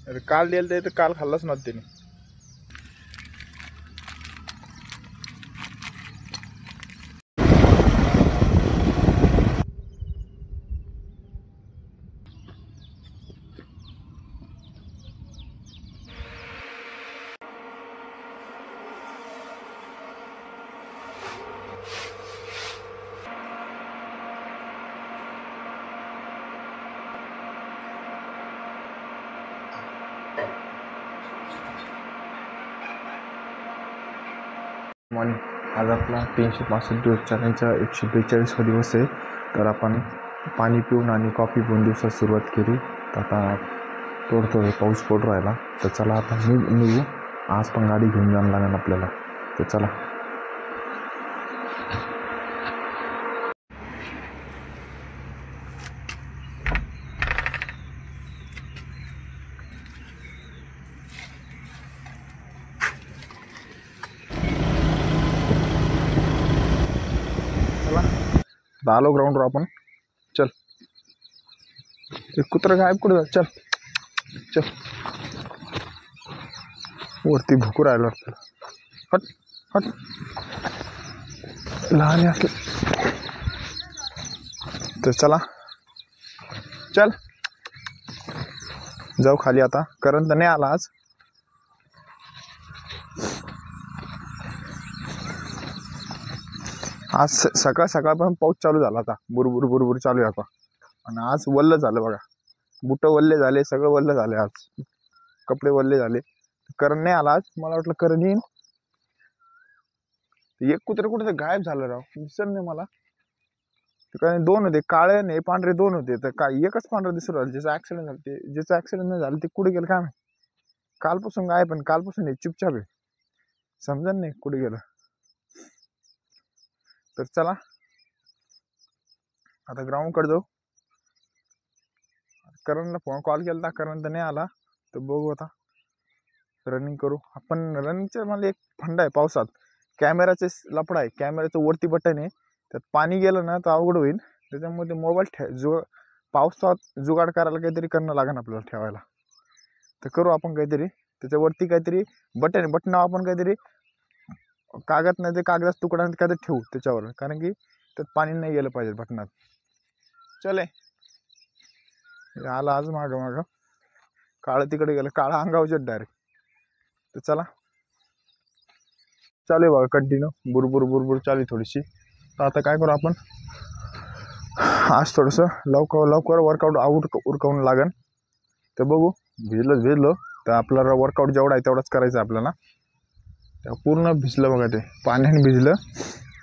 अरे काल दिलं तर काल खाल्लंच नव्हतं त्याने. मॉर्निंग आज आपला 365 दिवस चॅलेंजचा 142वा दिवस आहे. तर आपण पाणी पिऊन आणि कॉफी पिऊन दिवसात सुरुवात केली. तर आता थोडं पाऊस पडू राहिला. तर चला आता निघू. आज पण गाडी घेऊन जाणं लागेल आपल्याला. तर चला. आलो ग्राउंडवर आपण. चल एक कुत्रा गायब कुठे चल चल वरती भुकू राहिलो आपल्याला. हट हट लहान असले. तर चला चल जाऊ खाली. आता करंट नाही आला आज. आज सकाळ सकाळपासून पाऊस चालू झाला. आता बुरबुर बुरबुर चालू आहे आता. आणि आज वल्ल झालं बघा. बुट वल्ले झाले, सगळं वल्ल झाले. आज कपडे वल्ले झाले. करण नाही आला आज. मला वाटलं करण येईन. एक कुत्रे कुठे गायब झालं राव. दिसत नाही मला. कारण दोन होते काळे आणि पांढरे दोन होते. तर काय एकच पांढरं दिसत राहिलं. ज्याचा ऍक्सिडेंट झालं ते, ज्याचं ऍक्सिडेंट नाही झालं ते कुठे गेलं काय माहिती. कालपासून गायब, पण कालपासून चुपचाप आहे. समजा नाही कुठे गेलं. तर चला आता ग्राउंड कडे जाऊ. करणला फोन कॉल केला, करण तर नाही आला. तर बघू आता रनिंग करू आपण. रनिंगचं मला एक फंड आहे पावसात. कॅमेराचे लफडा आहे. कॅमेराचं वरती बटन आहे, त्यात पाणी गेलं ना तर अवघड होईल. त्याच्यामुळे मोबाईल पावसात जुगाड करायला काहीतरी करणं लागेल आपल्याला ठेवायला. तर करू आपण काहीतरी. त्याच्यावरती काहीतरी बटन आपण काहीतरी कागद नाही ते कागदाचा तुकडा काहीतरी ठेवू त्याच्यावर. कारण की त्यात पाणी नाही गेलं पाहिजे बटनात. चले आला आज माग काळ तिकडे गेलं. काळा अंगावचे डायरेक्ट. तर चला चालू आहे बघा कंटिन्यू. बुरबुर बुरबुर चालू थोडीशी. तर आता काय करू आपण, आज थोडंसं लवकर वर्कआउट उरकावून लागेल. तर बघू. भिजलो तर आपल्याला वर्कआउट जेवढा आहे तेवढाच करायचं आपल्याला. पूर्ण भिजलं बघा ते, पाण्याने भिजलं.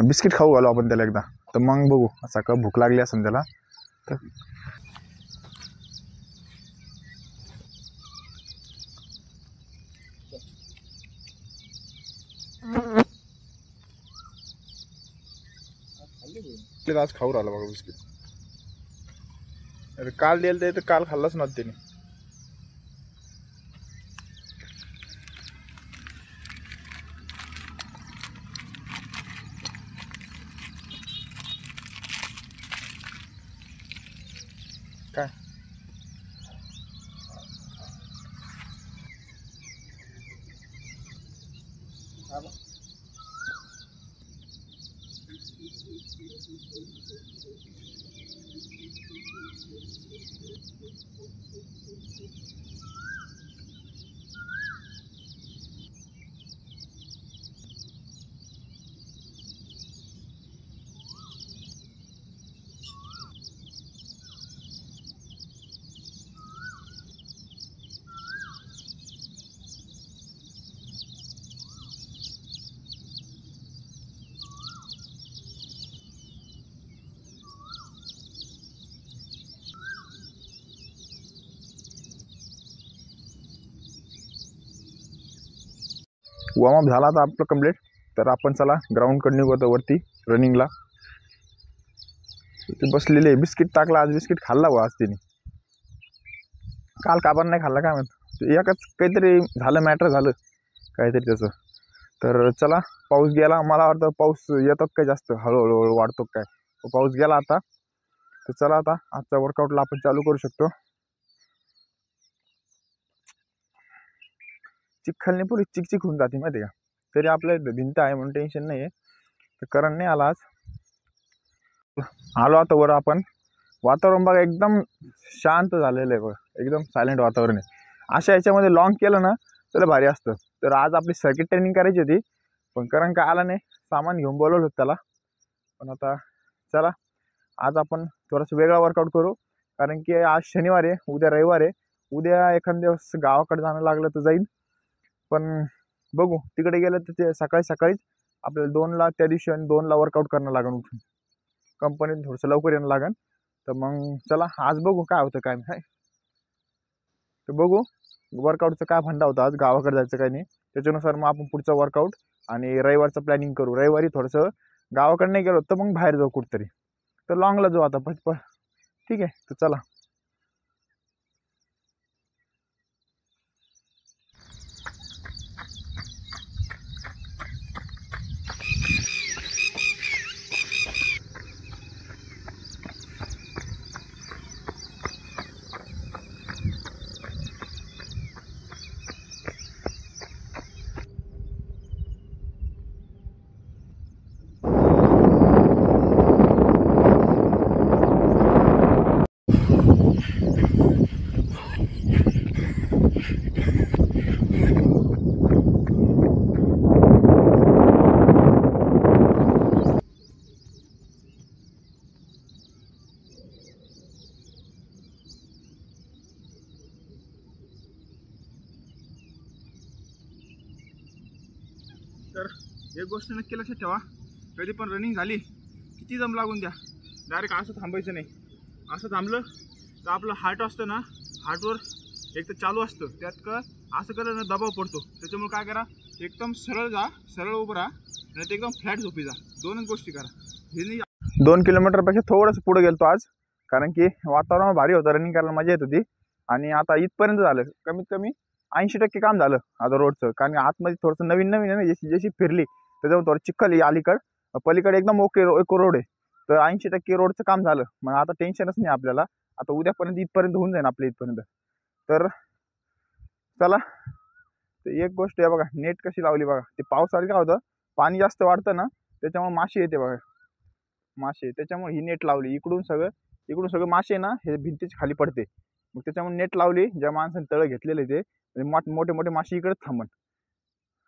बिस्किट खाऊ घालू आपण त्याला एकदा. तर मग बघू सकाळ भूक लागली असेल त्याला. तर आज खाऊ राहिला बघा बिस्किट. अरे काल दिलं तर काल खाल्लंच नव्हतं त्याने. काय वॉर्मअप झाला आता आपलं कंप्लीट. तर आपण चला ग्राउंडकडे निघू आता वरती रनिंगला. ते बसलेले बिस्किट टाकला. आज बिस्किट खाल्ला बा आज तिने. काल काबर नाही खाल्ला काय माहिती. एकच काहीतरी झालं, मॅटर झालं काहीतरी त्याचं. तर चला पाऊस गेला. मला वाटतं पाऊस येतो काय जास्त हळूहळू वाढतो काय. पाऊस गेला आता. तर चला आता आजच्या वर्कआउटला आपण चालू करू शकतो. चिखलने पुरी चिकचिक होऊन जाते माहिती का. तरी आपल्या इथं भिंत आहे म्हणून टेन्शन नाही आहे. तर करण नाही आला आज. आलो आता वर आपण. वातावरण बघा एकदम शांत झालेलं आहे बघा, एकदम सायलेंट वातावरण आहे. अशा याच्यामध्ये लॉंग केलं ना तर भारी असतं. तर आज आपली सर्किट ट्रेनिंग करायची होती, पण करण काय आला नाही. सामान घेऊन बोलवलं होतं त्याला. पण आता चला आज आपण थोडासा वेगळा वर्कआउट करू, कारण की आज शनिवार आहे, उद्या रविवार आहे. उद्या एखाद्या दिवस गावाकडे जाणं लागलं तर जाईल, पण बघू तिकडे गेलं तर ते सकाळी सकाळीच आपल्याला 2ला त्या दिवशी आणि 2ला वर्कआउट करणं लागेल. उठून कंपनीत थोडंसं लवकर येणं लागेल. तर मग चला आज बघू काय होतं काय नाही. तर बघू वर्कआउटचं काय फंडा होता आज, गावाकडे जायचं काही नाही. त्याच्यानुसार मग आपण पुढचा वर्कआउट आणि रविवारचं प्लॅनिंग करू. रविवारी थोडंसं गावाकडे नाही गेलो तर मग बाहेर जाऊ कुठतरी. तर लॉंगला जाऊ आता ठीक आहे. तर चला. तर एक गोष्ट नक्की लक्षात ठेवा, कधी पण रनिंग झाली किती दम लागून द्या, डायरेक्ट असं थांबायचं नाही. असं थांबलं तर आपलं हार्ट असतं ना, हार्टवर एक तर चालू असतं, त्यात का असं केलं ना दबाव पडतो. त्याच्यामुळे काय करा, एकदम सरळ जा, सरळ उभं राहा, नाही तर एकदम फ्लॅट झोपी जा. दोनच गोष्टी करा. हे 2 किलोमीटरपेक्षा थोडंसं पुढे गेलो आज, कारण की वातावरण भारी होतं, रनिंग करायला मजा येत होती. आणि आता इथपर्यंत झालं, कमीत कमी 80% काम झालं आता रोडचं. कारण आतमध्ये थोडंसं नवीन नवीन आहे ना, जशी जशी फिरली त्याच्यामुळे थोडं चिखल आहे अलीकडं. पलीकडे एकदम ओके रोड आहे. तर 80% रोडचं काम झालं. मग आता टेन्शनच नाही आपल्याला. आता उद्यापर्यंत इथपर्यंत होऊन जाईल आपल्या इथपर्यंत. तर चला. तर एक गोष्ट आहे बघा, नेट कशी लावली बघा. ते पावसाळ्यात काय होतं, पाणी जास्त वाढतं ना, त्याच्यामुळे माशी येते बघा, मासे. त्याच्यामुळे ही नेट लावली. इकडून सगळं मासे ना हे भिंतीच्या खाली पडते. मग त्याच्यामुळे नेट लावली. ज्या माणसाने तळ घेतलेले ते मोठे मोठे मासे इकडेच थांबन.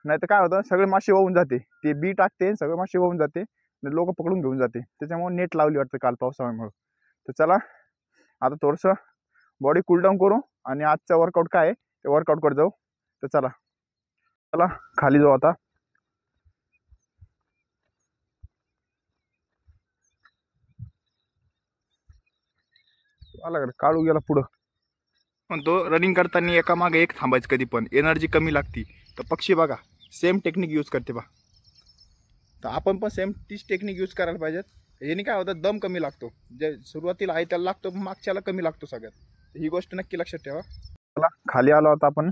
नाही तर काय होतं, सगळे मासे वाहून जाते. ते बी टाकते, सगळे मासे वाहून जाते, लोक पकडून घेऊन जाते. त्याच्यामुळे नेट लावली वाटतं काल पावसामुळे. तर चला आता थोडंसं बॉडी कूलडाऊन करू आणि आजचा वर्कआउट काय आहे ते वर्कआउट करत जाऊ. तर चला चला खाली जाऊ आता. आला काळू गेला पुढं. म्हणतो रनिंग करताना एका मागे एक थांबायचं, कधी पण एनर्जी कमी लागती. तर पक्षी बघा सेम टेक्निक यूज करते बा. तर आपण पण सेम तीच टेक्निक यूज करायला पाहिजेत. याने काय होतं, दम कमी लागतो. जे सुरुवातीला आहे त्याला लागतो, मागच्याला कमी लागतो सगळ्यात. ही गोष्ट नक्की लक्षात ठेवा. चला खाली आलो आता आपण.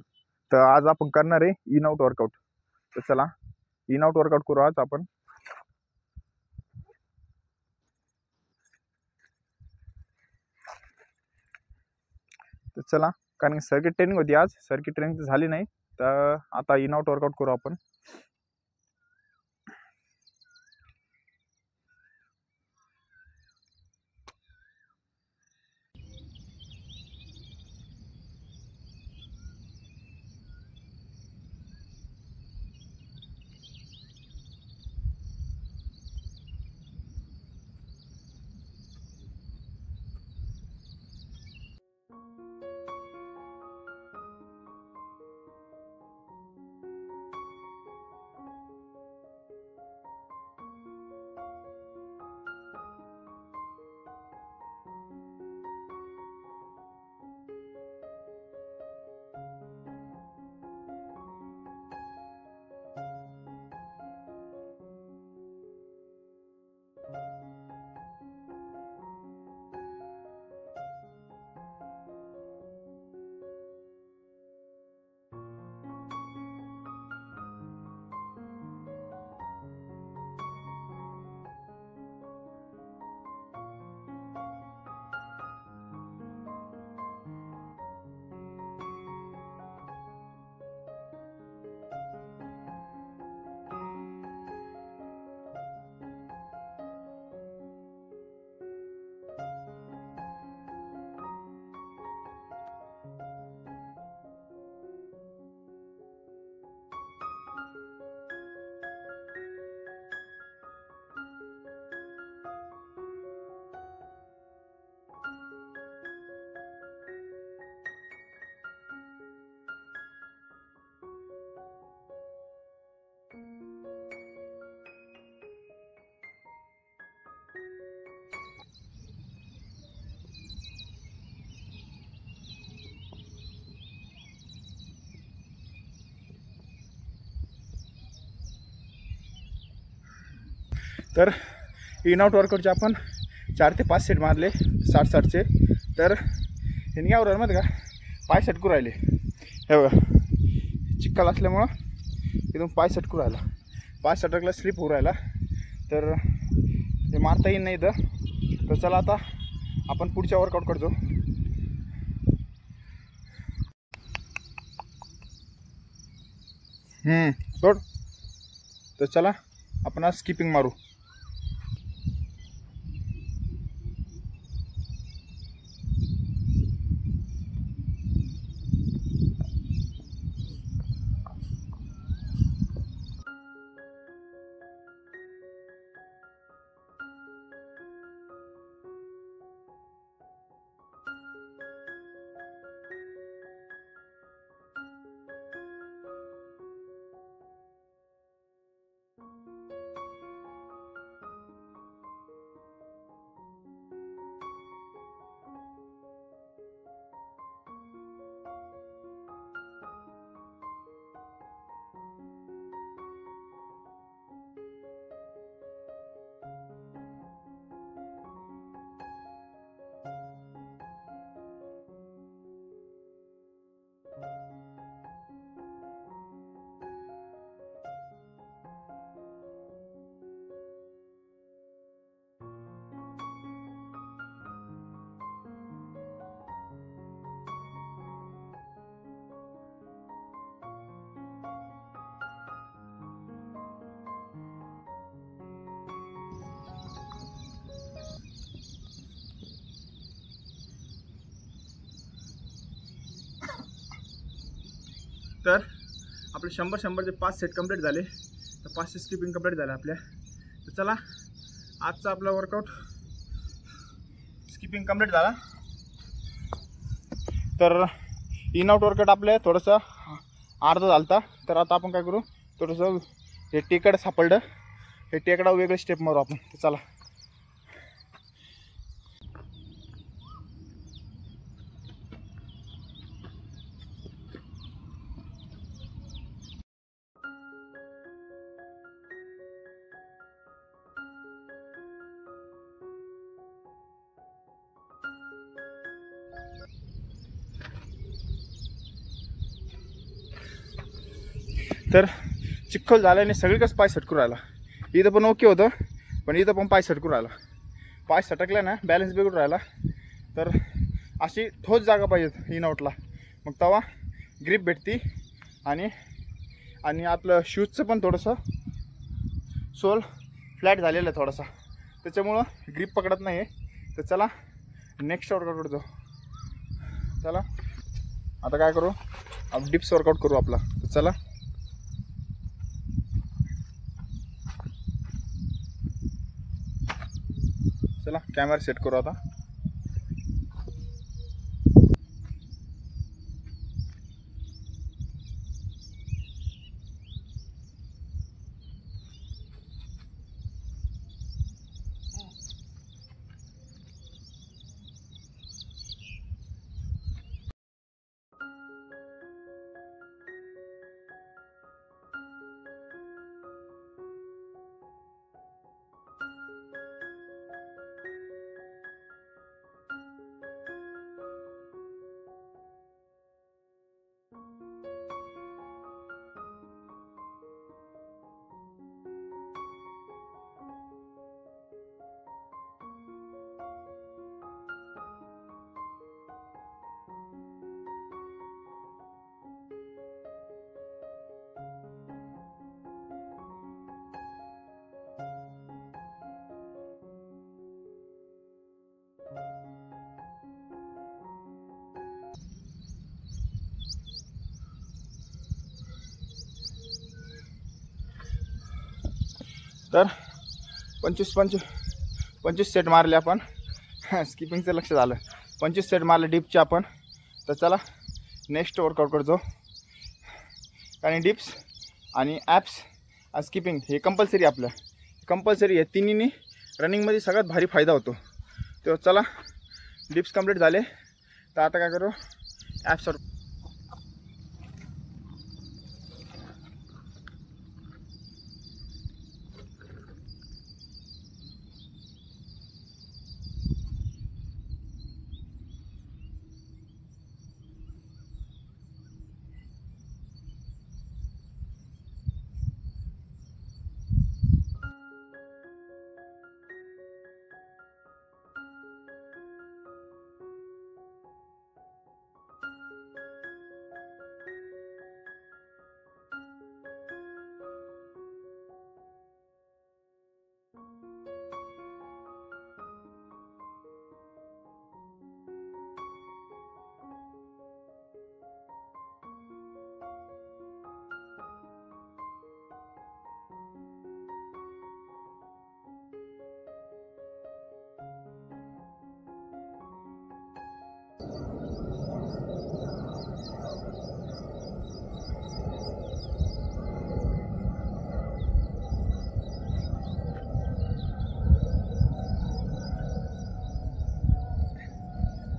तर आज आपण करणार आहे इन आउट वर्कआउट. तर चला इन आउट वर्कआउट करू आज आपण. तर चला, कारण सर्किट ट्रेनिंग होती आज, सर्किट ट्रेनिंग झाली नाही. तर आता इन आउट वर्कआउट करू आपण. तर इन आउट वर्कआउटचे आपण 4 ते 5 सेट मारले 60-60चे. तर हे काय होणार माहिती का, पाय सटकू राहिले. हे बघा चिखल असल्यामुळं इथून पाय सटकू राहिला, पाय सटकला स्लिप होऊ राहिला. तर हे मारता येईल नाही इथं. तर चला आता आपण पुढच्या वर्कआउट करतो. सोड. तर चला आपण आज स्किपिंग मारू. तर आपले 100-100चे 5 सेट कंप्लीट झाले. तर 500 स्किपिंग कंप्लीट झाले आपल्या. तर चला आजचा आपला वर्कआउट स्किपिंग कंप्लीट झाला. तर इन आउट वर्कआउट आपल्या थोडंसं अर्धा झालता. तर आता आपण काय करू, थोडंसं हे टेकड सापडलं, हे टेकडा वेगळे स्टेप मारू आपण. तर चला. तर चिखल झाल्याने सगळीकडेच पाय सटकू राहिला. इथं पण ओके होतं, पण इथं पण पाय सटकू राहिला. पाय सटकला ना बॅलन्स बिघडून राहिला. तर अशी ठोस जागा पाहिजे इन आउटला, मग तेव्हा ग्रिप भेटती. आणि आपलं शूजचं पण थोडंसं सोल फ्लॅट झालेलं आहे थोडासा, त्याच्यामुळं ग्रिप पकडत नाही आहे. तर चला नेक्स्ट वर्कआउट करतो. चला आता काय करू, अब डिप्स वर्कआउट करू आपला. तर चला. चला कॅमेरा सेट करू आता. तर 25 सेट मारले आपण. स्किपिंगचं लक्ष झालं. 25 सेट मारले डिपचे आपण. तर चला नेक्स्ट वर्कआउट करतो. कारण डिप्स आणि ॲप्स आणि स्किपिंग हे कंपल्सरी आपलं कंपल्सरी आहे. तिन्हींनी रनिंगमध्ये सगळ्यात भारी फायदा होतो. तर चला डिप्स कंप्लीट झाले. तर आता काय करू, ॲप्सवर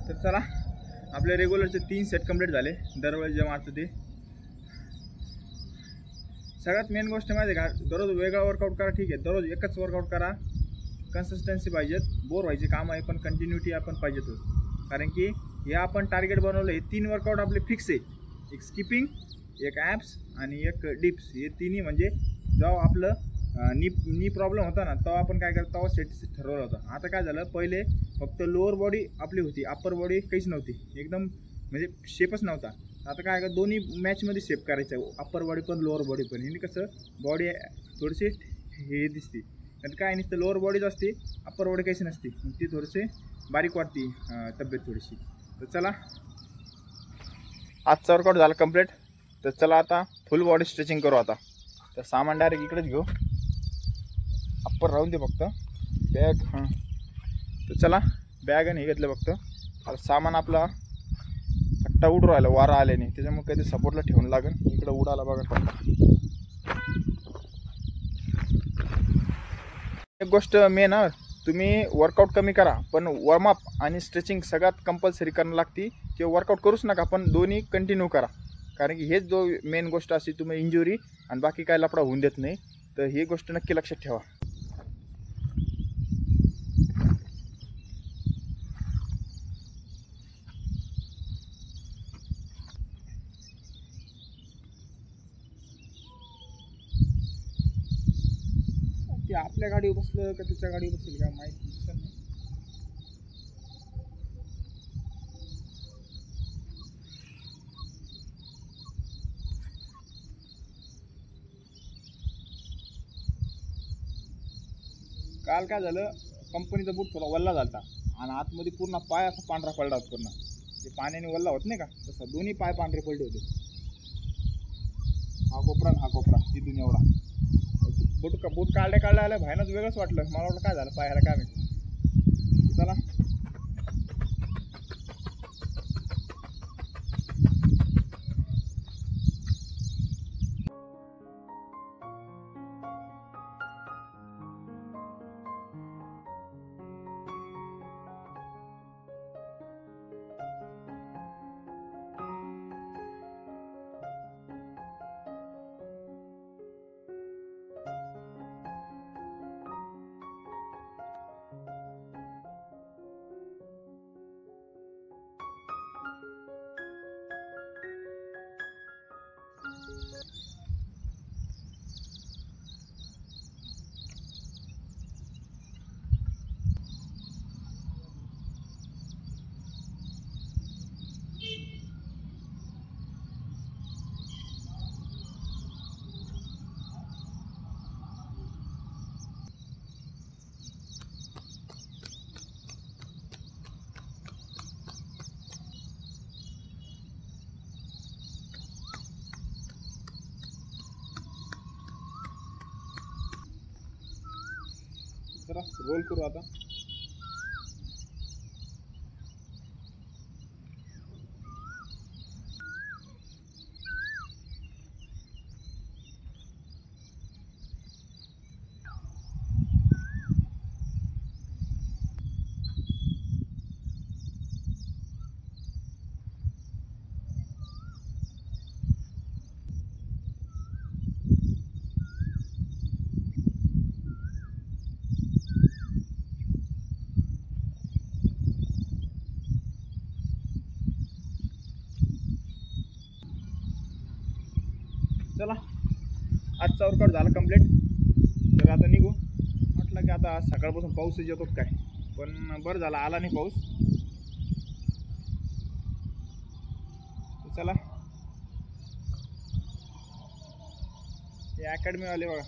तर चला, आपले रेग्युलरचे 3 सेट कंप्लीट झाले. दरवेळेस जे मारतो ते. सगळ्यात मेन गोष्ट माहिती आहे का, दररोज वेगळा वर्कआउट करा, ठीक आहे. दररोज एकच वर्कआउट करा, कन्सिस्टन्सी पाहिजेत. बोर व्हायचे काम आहे पण कंटिन्युटी आपण पाहिजेतच. कारण की हे आपण टार्गेट बनवलं, हे 3 वर्कआउट आपले फिक्स आहे. एक स्किपिंग, एक ॲप्स आणि एक डिप्स. हे तिन्ही म्हणजे जेव्हा आपलं नी प्रॉब्लेम होता ना, तेव्हा आपण काय करतो, तेव्हा सेट ठरवलं होतं. आता काय झालं, पहिले फक्त लोअर बॉडी आपली होती, अप्पर बॉडी काहीच नव्हती, एकदम म्हणजे शेपच नव्हता. आता काय का दोन्ही मॅचमध्ये शेप करायचं आहे, अप्पर बॉडी पण लोअर बॉडी पण. हे कसं बॉडी थोडीशी हे दिसते, आणि काय नसतं, लोअर बॉडीच असते, अप्पर बॉडी काहीच नसते, मग ती थोडीशी बारीक वाटते तब्येत थोडीशी. तर चला, आजचा वर्कआउट झाला कंप्लीट. तर चला आता फुल बॉडी स्ट्रेचिंग करू. आता तर सामान डायरेक्ट इकडेच घेऊ, अप्पर राहून दे फक्त बॅग. हां, तर चला, बॅग आणि हे घेतलं फक्त. आता सामान आपला फट्टा उडू राहिला वारा आल्याने, त्याच्यामुळे कधी सपोर्टला ठेवून लागेल. इकडं उडाला बघा फट्टा. एक गोष्ट मेन, तुम्ही वर्कआउट कमी करा पण वॉर्मअप आणि स्ट्रेचिंग सगळ्यात कंपल्सरी करणं लागते. किंवा वर्कआउट करूच नका पण दोन्ही कंटिन्यू करा. कारण की हेच जो मेन गोष्ट असते, तुम्ही इंजुरी आणि बाकी काय लफडा होऊन देत नाही. तर ही गोष्ट नक्की लक्षात ठेवा. ते आपल्या गाडीवर बसलं का त्याच्या गाडीवर बसेल का माहिती नाही. काल काय झालं, कंपनीचा बूट थोडा वल्ला झाला आणि आतमध्ये पूर्ण पाय असा पांढरा पडला होता पूर्ण. ते पाण्याने वल्ला होत नाही का, तसं दोन्ही पाय पांढरे पडले होते. हा कोपरा तिथून एवढा बूट काढल्या आलं, भयानच वेगळंच वाटलं. मला वाटलं काय झालं पायाला, काय माहिती. चला, रोल करू आता. चला, आजचा वर्कआउट झाला कंप्लीट. तर आता निघू. म्हटलं की आता आज सकाळपासून पाऊसच येतो काय, पण बरं झालं आला नाही पाऊस. चला, हे अकॅडमीवाले बघा,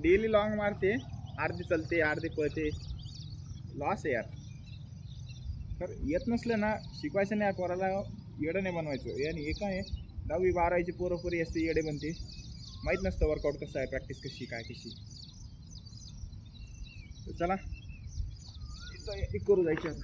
डेली लॉंग मारते, अर्धी चलते अर्धी पळते. लॉस आहे यार. तर येत नसलं ना, शिकवायचं नाही पोराला, येडं नाही बनवायचं. आणि हे काय 10वी 12वीची पोरं असते येडे बनते, माहीत नसतं वर्कआउट कसं आहे, प्रॅक्टिस कशी काय कशी. तर चला, इथं करू जायचं.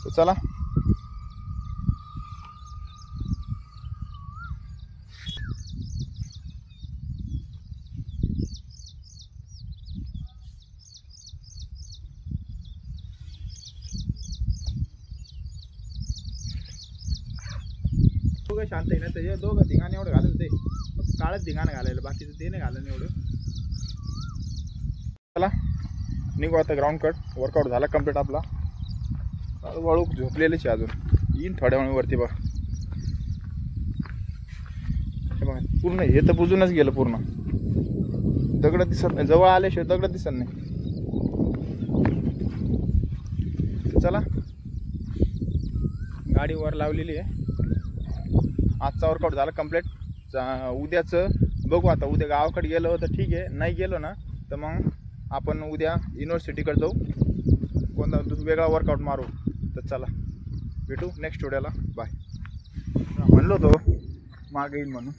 तर चला दोघं शांत आहे ना, त्याचे दोघं धिंगाणे एवढं घालत ते फक्त काळच धिंगाणं घालायला, बाकीचं ते नाही घालणं एवढं. चला निघू आता ग्राउंड कट. वर्कआउट झाला कम्प्लीट आपला. वळू झोपलेलेच आहे अजून, येईन थोड्या वेळ वरती. बघा हे बघा पूर्ण हे तर बुजूनच गेलं पूर्ण. दगड दिसत नाही, जवळ आल्याशिवाय दगड दिसत नाही. चला गाडी वर लावलेली आहे. आजचा वर्कआउट झाला कम्प्लीट. उद्याचं बघू आता. उद्या गावाकडे गेलो तर ठीक आहे, नाही गेलो ना तर मग आपण उद्या युनिव्हर्सिटीकडे जाऊ, कोणता वेगळा वर्कआउट मारू. तर चला भेटू नेक्स्ट व्हिडिओला. बाय. म्हणलो तो मागे येईल म्हणून,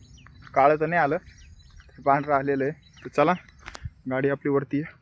काळं तर नाही आलं, पांढरं आलेलं आहे. तर चला गाडी आपली वरती आहे.